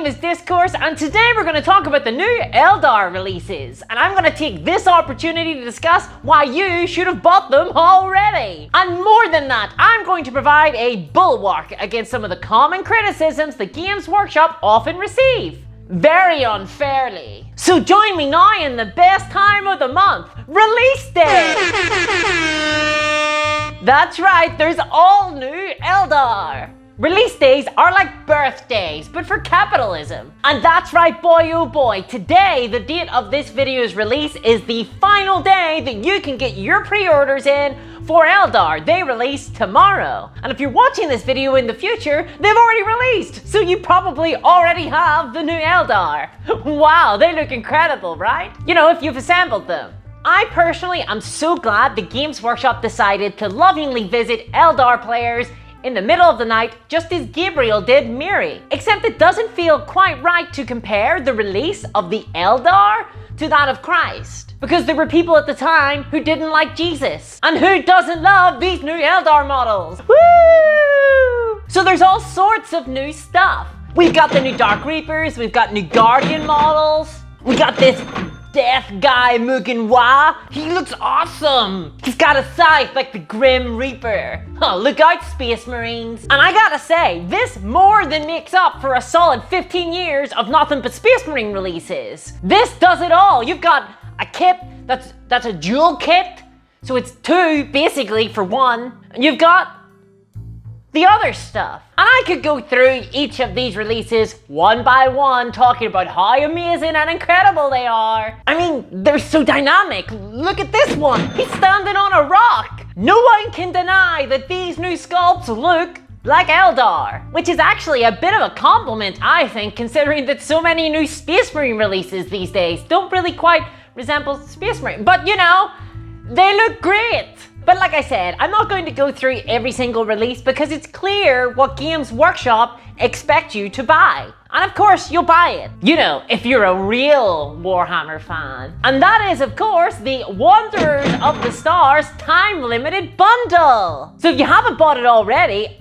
name is Discourse, and today we're going to talk about the new Eldar releases. And I'm going to take this opportunity to discuss why you should have bought them already. And more than that, I'm going to provide a bulwark against some of the common criticisms the Games Workshop often receive. Very unfairly. So join me now in the best time of the month, Release Day! That's right, there's all new Eldar! Release days are like birthdays, but for capitalism. And that's right, boy oh boy, today, the date of this video's release, is the final day that you can get your pre-orders in for Eldar. They release tomorrow. And if you're watching this video in the future, they've already released, so you probably already have the new Eldar. Wow, they look incredible, right? You know, if you've assembled them. I personally am so glad the Games Workshop decided to lovingly visit Eldar players in the middle of the night, just as Gabriel did Miri. Except it doesn't feel quite right to compare the release of the Eldar to that of Christ. Because there were people at the time who didn't like Jesus. And who doesn't love these new Eldar models? Woo! So there's all sorts of new stuff. We've got the new Dark Reapers, we've got new Guardian models, we got this death guy Mugenwa. He looks awesome. He's got a scythe like the Grim Reaper. Oh, look out, Space Marines. And I gotta say, this more than makes up for a solid 15 years of nothing but Space Marine releases. This does it all. You've got a kit that's a dual kit, so it's two basically for one. And you've got the other stuff. And I could go through each of these releases one by one, talking about how amazing and incredible they are. I mean, they're so dynamic. Look at this one. He's standing on a rock. No one can deny that these new sculpts look like Eldar. Which is actually a bit of a compliment, I think, considering that so many new Space Marine releases these days don't really quite resemble Space Marine. But you know, they look great. But like I said, I'm not going to go through every single release because it's clear what Games Workshop expect you to buy. And of course, you'll buy it. You know, if you're a real Warhammer fan. And that is, of course, the Wanderers of the Stars time-limited bundle. So if you haven't bought it already,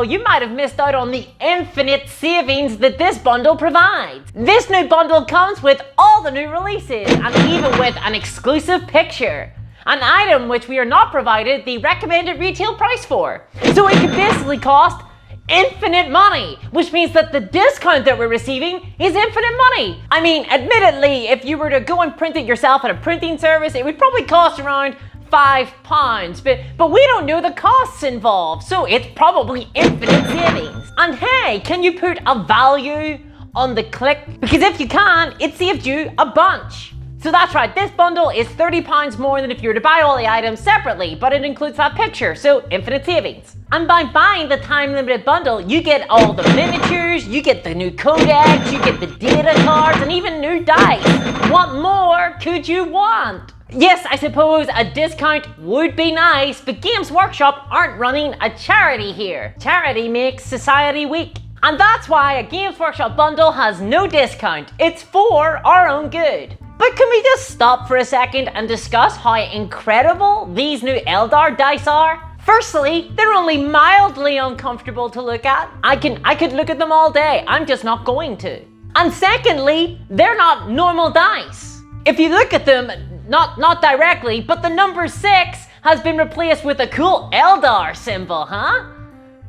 you might have missed out on the infinite savings that this bundle provides. This new bundle comes with all the new releases and even with an exclusive picture. An item which we are not provided the recommended retail price for. So it could basically cost infinite money, which means that the discount that we're receiving is infinite money. I mean, admittedly, if you were to go and print it yourself at a printing service, it would probably cost around £5, but we don't know the costs involved, so it's probably infinite savings. And hey, can you put a value on the click? Because if you can, it saved you a bunch. So that's right, this bundle is £30 more than if you were to buy all the items separately, but it includes that picture, so infinite savings. And by buying the time-limited bundle, you get all the miniatures, you get the new Codex, you get the data cards, and even new dice. What more could you want? Yes, I suppose a discount would be nice, but Games Workshop aren't running a charity here. Charity makes society weak. And that's why a Games Workshop bundle has no discount. It's for our own good. But can we just stop for a second and discuss how incredible these new Eldar dice are? Firstly, they're only mildly uncomfortable to look at. I could look at them all day, I'm just not going to. And secondly, they're not normal dice. If you look at them, not directly, but the number 6 has been replaced with a cool Eldar symbol, huh?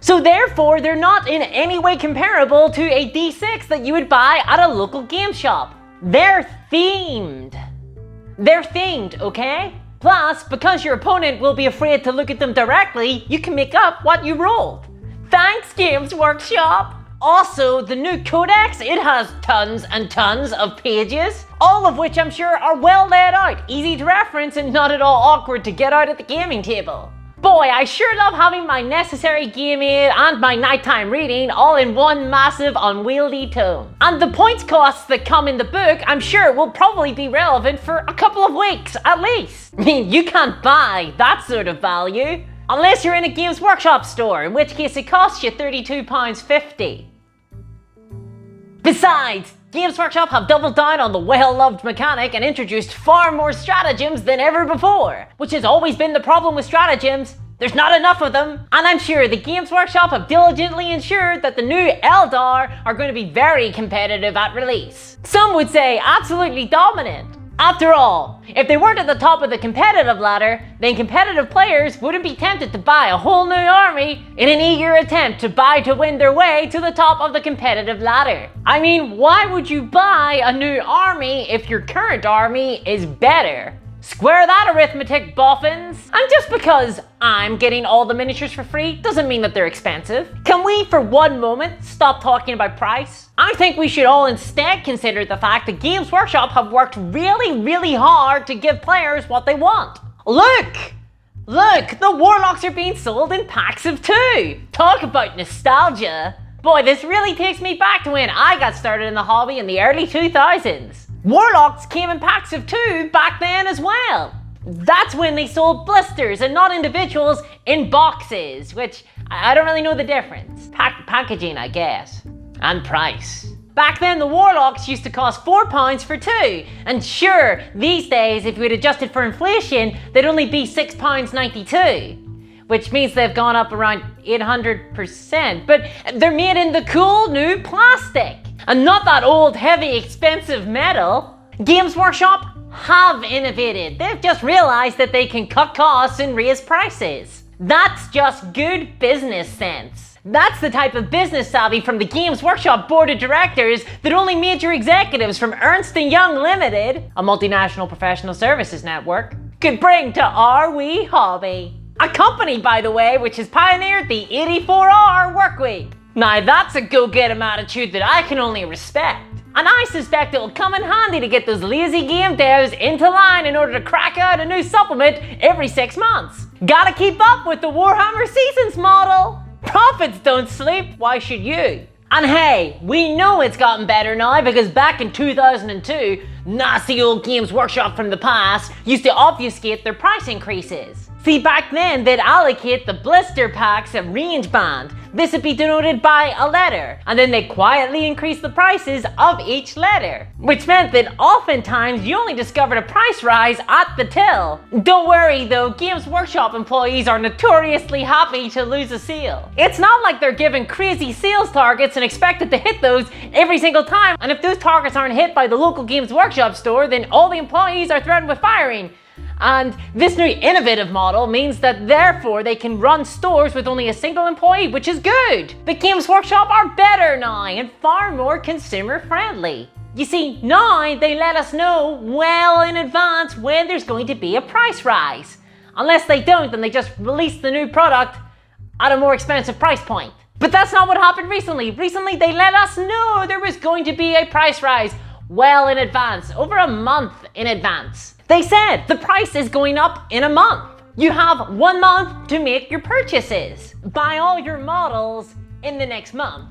So therefore, they're not in any way comparable to a D6 that you would buy at a local game shop. They're themed. They're themed, okay? Plus, because your opponent will be afraid to look at them directly, you can make up what you rolled. Thanks, Games Workshop! Also, the new Codex, it has tons and tons of pages, all of which I'm sure are well laid out, easy to reference and not at all awkward to get out at the gaming table. Boy, I sure love having my necessary game aid and my nighttime reading all in one massive unwieldy tome. And the points costs that come in the book, I'm sure will probably be relevant for a couple of weeks at least. I mean, you can't buy that sort of value unless you're in a Games Workshop store, in which case it costs you £32.50. Besides, Games Workshop have doubled down on the well-loved mechanic and introduced far more stratagems than ever before, which has always been the problem with stratagems. There's not enough of them, and I'm sure the Games Workshop have diligently ensured that the new Eldar are going to be very competitive at release. Some would say absolutely dominant. After all, if they weren't at the top of the competitive ladder, then competitive players wouldn't be tempted to buy a whole new army in an eager attempt to buy to win their way to the top of the competitive ladder. I mean, why would you buy a new army if your current army is better? Square that arithmetic, boffins! And just because I'm getting all the miniatures for free doesn't mean that they're expensive. Can we, for one moment, stop talking about price? I think we should all instead consider the fact that Games Workshop have worked really hard to give players what they want. Look! Look, the Warlocks are being sold in packs of 2! Talk about nostalgia! Boy, this really takes me back to when I got started in the hobby in the early 2000s. Warlocks came in packs of 2 back then as well. That's when they sold blisters and not individuals in boxes, which I don't really know the difference. Packaging, I guess. And price. Back then the Warlocks used to cost £4 for 2, and sure, these days if we'd adjusted for inflation, they'd only be £6.92. Which means they've gone up around 800%, but they're made in the cool new plastic. And not that old, heavy, expensive metal. Games Workshop have innovated. They've just realized that they can cut costs and raise prices. That's just good business sense. That's the type of business savvy from the Games Workshop board of directors that only major executives from Ernst & Young Limited, a multinational professional services network, could bring to our wee hobby. A company, by the way, which has pioneered the 84-hour workweek. Now that's a go-get-em attitude that I can only respect. And I suspect it will come in handy to get those lazy game devs into line in order to crack out a new supplement every 6 months. Gotta keep up with the Warhammer Seasons model. Profits don't sleep, why should you? And hey, we know it's gotten better now because back in 2002, nasty old Games Workshop from the past used to obfuscate their price increases. See, back then they'd allocate the blister packs a range band. This would be denoted by a letter, and then they'd quietly increase the prices of each letter, which meant that oftentimes you only discovered a price rise at the till. Don't worry though, Games Workshop employees are notoriously happy to lose a sale. It's not like they're given crazy sales targets and expected to hit those every single time, and if those targets aren't hit by the local Games Workshop store, then all the employees are threatened with firing. And this new innovative model means that therefore they can run stores with only a single employee, which is good. The Games Workshop are better now and far more consumer friendly. You see, now they let us know well in advance when there's going to be a price rise. Unless they don't, then they just release the new product at a more expensive price point. But that's not what happened recently. Recently they let us know there was going to be a price rise well in advance, over a month in advance. They said the price is going up in a month. You have 1 month to make your purchases. Buy all your models in the next month.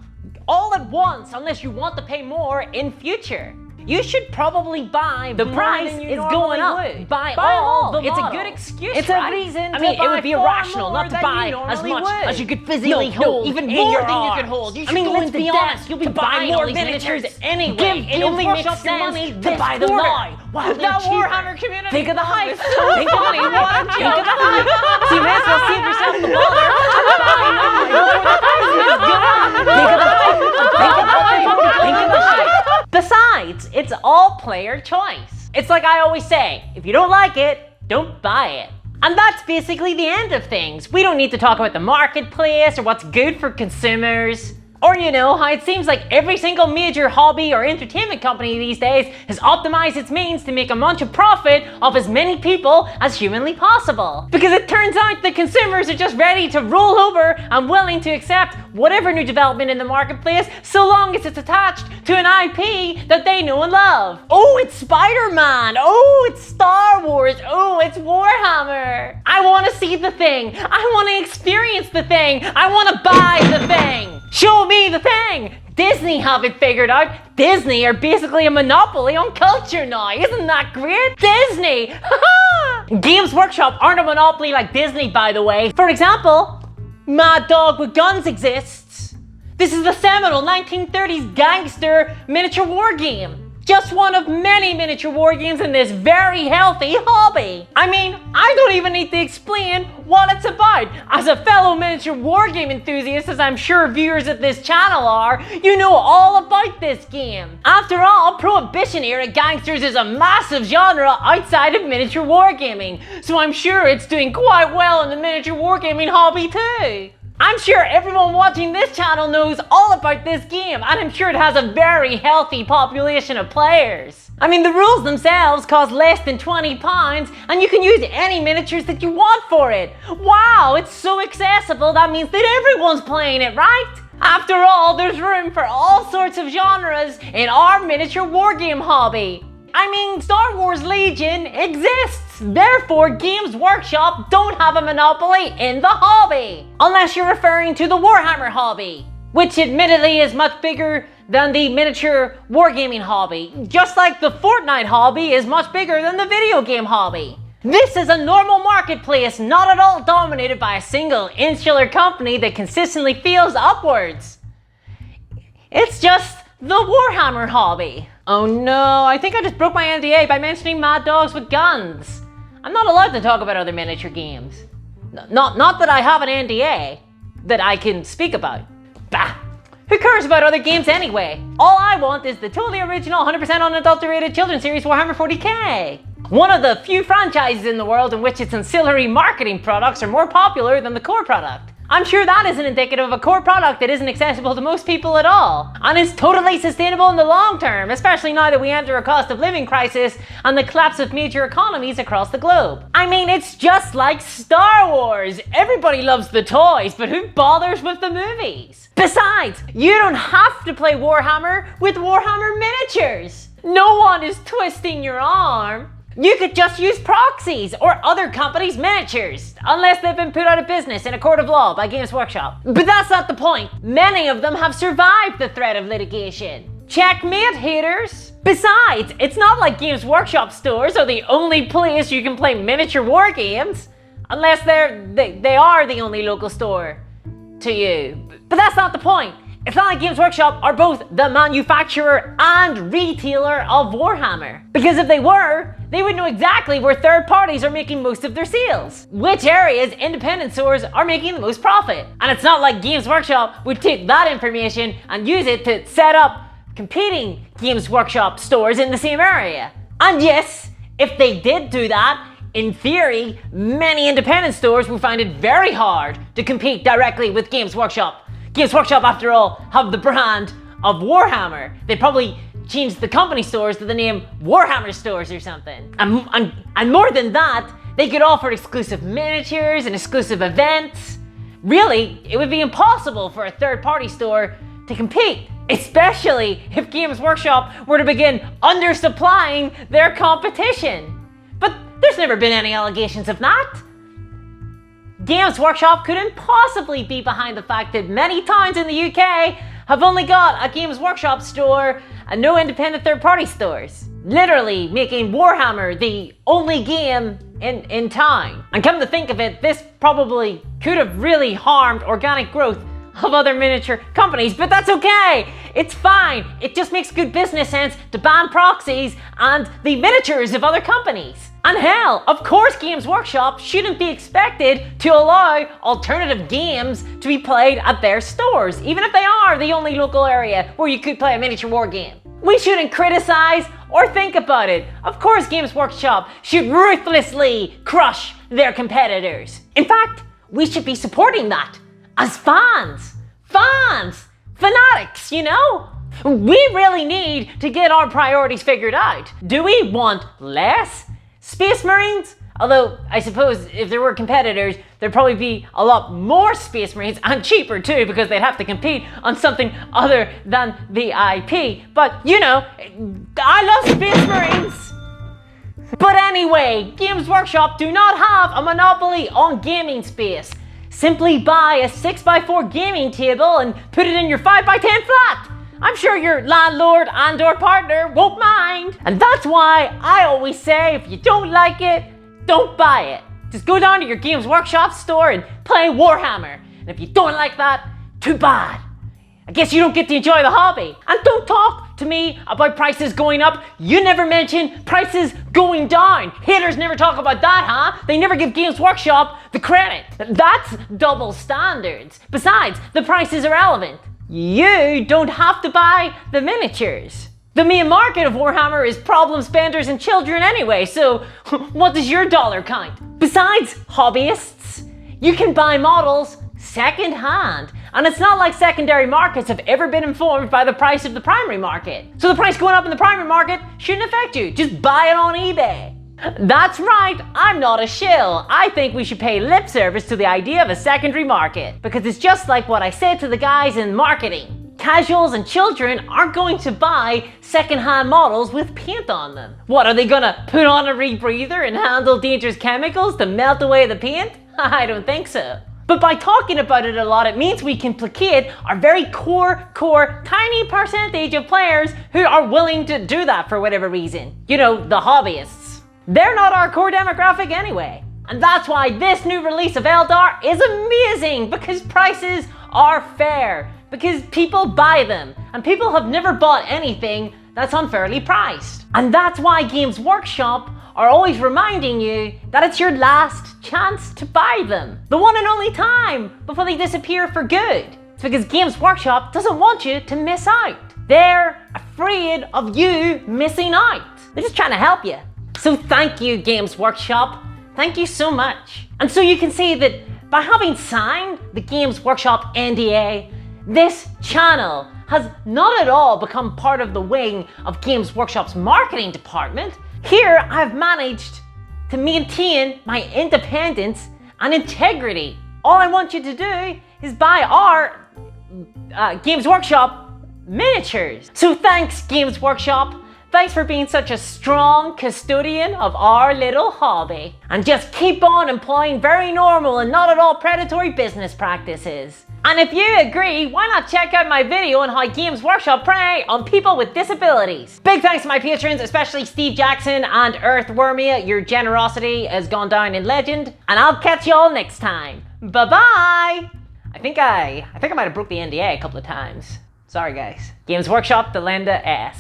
All at once, unless you want to pay more in future. You should probably buy the price is going up. Buy all the models. It's a good excuse, it's right? A reason I mean, it would be irrational not to buy as much as you could physically hold. Even more than you could hold. You should let's be honest, you'll be buying more miniatures anyway. It only makes sense to buy them now. Wow, the Warhammer community. Think of the hype. Think of the hype. Think of the hype. So you may as well save yourself the bother. Buy now before the price is gone. Think of the hype. Think of the hype. Think of the hype. Besides, it's all player choice. It's like I always say, if you don't like it, don't buy it. And that's basically the end of things. We don't need to talk about the marketplace or what's good for consumers. Or you know, how it seems like every single major hobby or entertainment company these days has optimized its means to make a bunch of profit off as many people as humanly possible. Because it turns out the consumers are just ready to roll over and willing to accept whatever new development in the marketplace so long as it's attached to an IP that they know and love. Oh, it's Spider-Man. Oh, it's Star Wars. Oh, it's Warhammer. I want to see the thing. I want to experience the thing. I want to buy the thing. Show me the thing! Disney have it figured out. Disney are basically a monopoly on culture now. Isn't that great? Disney! Games Workshop aren't a monopoly like Disney, by the way. For example, Mad Dog with Guns exists. This is the seminal 1930s gangster miniature war game. just one of many miniature war games in this very healthy hobby. I mean, I don't even need to explain what it's about. As a fellow miniature war game enthusiast, as I'm sure viewers of this channel are, you know all about this game. After all, Prohibition era gangsters is a massive genre outside of miniature wargaming, so I'm sure it's doing quite well in the miniature wargaming hobby too. I'm sure everyone watching this channel knows all about this game, and I'm sure it has a very healthy population of players. I mean, the rules themselves cost less than £20, and you can use any miniatures that you want for it. Wow, it's so accessible, that means that everyone's playing it, right? After all, there's room for all sorts of genres in our miniature wargame hobby. I mean, Star Wars Legion exists, therefore Games Workshop don't have a monopoly in the hobby. Unless you're referring to the Warhammer hobby, which admittedly is much bigger than the miniature wargaming hobby, just like the Fortnite hobby is much bigger than the video game hobby. This is a normal marketplace, not at all dominated by a single insular company that consistently feels upwards. It's just the Warhammer hobby. Oh no, I think I just broke my NDA by mentioning Mad Dogs with Guns. I'm not allowed to talk about other miniature games. Not that I have an NDA that I can speak about. Bah! Who cares about other games anyway? All I want is the totally original, 100% unadulterated children's series Warhammer 40k. One of the few franchises in the world in which its ancillary marketing products are more popular than the core product. I'm sure that isn't indicative of a core product that isn't accessible to most people at all, and is totally sustainable in the long term, especially now that we enter a cost of living crisis and the collapse of major economies across the globe. I mean, it's just like Star Wars. Everybody loves the toys, but who bothers with the movies? Besides, you don't have to play Warhammer with Warhammer miniatures. No one is twisting your arm. You could just use proxies or other companies' miniatures, unless they've been put out of business in a court of law by Games Workshop. But that's not the point. Many of them have survived the threat of litigation. Checkmate, haters! Besides, it's not like Games Workshop stores are the only place you can play miniature war games, unless they are the only local store to you. But that's not the point. It's not like Games Workshop are both the manufacturer and retailer of Warhammer. Because if they were, they would know exactly where third parties are making most of their sales, which areas independent stores are making the most profit. And it's not like Games Workshop would take that information and use it to set up competing Games Workshop stores in the same area. And yes, if they did do that, in theory, many independent stores would find it very hard to compete directly with Games Workshop. Games Workshop, after all, have the brand of Warhammer. They probably changed the company stores to the name Warhammer Stores or something. And more than that, they could offer exclusive miniatures and exclusive events. Really, it would be impossible for a third-party store to compete, especially if Games Workshop were to begin undersupplying their competition. But there's never been any allegations of that. Games Workshop couldn't possibly be behind the fact that many towns in the UK have only got a Games Workshop store and no independent third-party stores. Literally making Warhammer the only game in town. And come to think of it, this probably could have really harmed organic growth of other miniature companies, but that's okay. It's fine. It just makes good business sense to ban proxies and the miniatures of other companies. And hell, of course Games Workshop shouldn't be expected to allow alternative games to be played at their stores, even if they are the only local area where you could play a miniature war game. We shouldn't criticize or think about it. Of course Games Workshop should ruthlessly crush their competitors. In fact, we should be supporting that as fans, fanatics, you know? We really need to get our priorities figured out. Do we want less Space Marines? Although, I suppose if there were competitors, there'd probably be a lot more Space Marines, and cheaper too, because they'd have to compete on something other than the IP. But, you know, I love Space Marines! But anyway, Games Workshop do not have a monopoly on gaming space. Simply buy a 6x4 gaming table and put it in your 5x10 flat. I'm sure your landlord and or partner won't mind. And that's why I always say, if you don't like it, don't buy it. Just go down to your Games Workshop store and play Warhammer. And if you don't like that, too bad. I guess you don't get to enjoy the hobby. And don't talk to me about prices going up, you never mention prices going down. Haters never talk about that, huh? They never give Games Workshop the credit. That's double standards. Besides, the price is irrelevant. You don't have to buy the miniatures. The main market of Warhammer is problem spenders and children anyway, so what does your dollar count? Besides hobbyists, you can buy models second hand, and it's not like secondary markets have ever been informed by the price of the primary market. So the price going up in the primary market shouldn't affect you. Just buy it on eBay. That's right, I'm not a shill. I think we should pay lip service to the idea of a secondary market, because it's just like what I said to the guys in marketing. Casuals and children aren't going to buy second-hand models with paint on them. What, are they gonna put on a rebreather and handle dangerous chemicals to melt away the paint? I don't think so. But by talking about it a lot, it means we can placate our very core, tiny percentage of players who are willing to do that for whatever reason. You know, the hobbyists. They're not our core demographic anyway. And that's why this new release of Eldar is amazing, because prices are fair. Because people buy them, and people have never bought anything that's unfairly priced. And that's why Games Workshop are always reminding you that it's your last chance to buy them. The one and only time before they disappear for good. It's because Games Workshop doesn't want you to miss out. They're afraid of you missing out. They're just trying to help you. So thank you, Games Workshop. Thank you so much. And so you can see that by having signed the Games Workshop NDA, this channel has not at all become part of the wing of Games Workshop's marketing department. Here, I've managed to maintain my independence and integrity. All I want you to do is buy our Games Workshop miniatures. So thanks, Games Workshop. Thanks for being such a strong custodian of our little hobby. And just keep on employing very normal and not at all predatory business practices. And if you agree, why not check out my video on how Games Workshop prey on people with disabilities? Big thanks to my patrons, especially Steve Jackson and Earthwormia. Your generosity has gone down in legend. And I'll catch y'all next time. Bye-bye! I think I might have broke the NDA a couple of times. Sorry guys. Games Workshop, the Lenda S.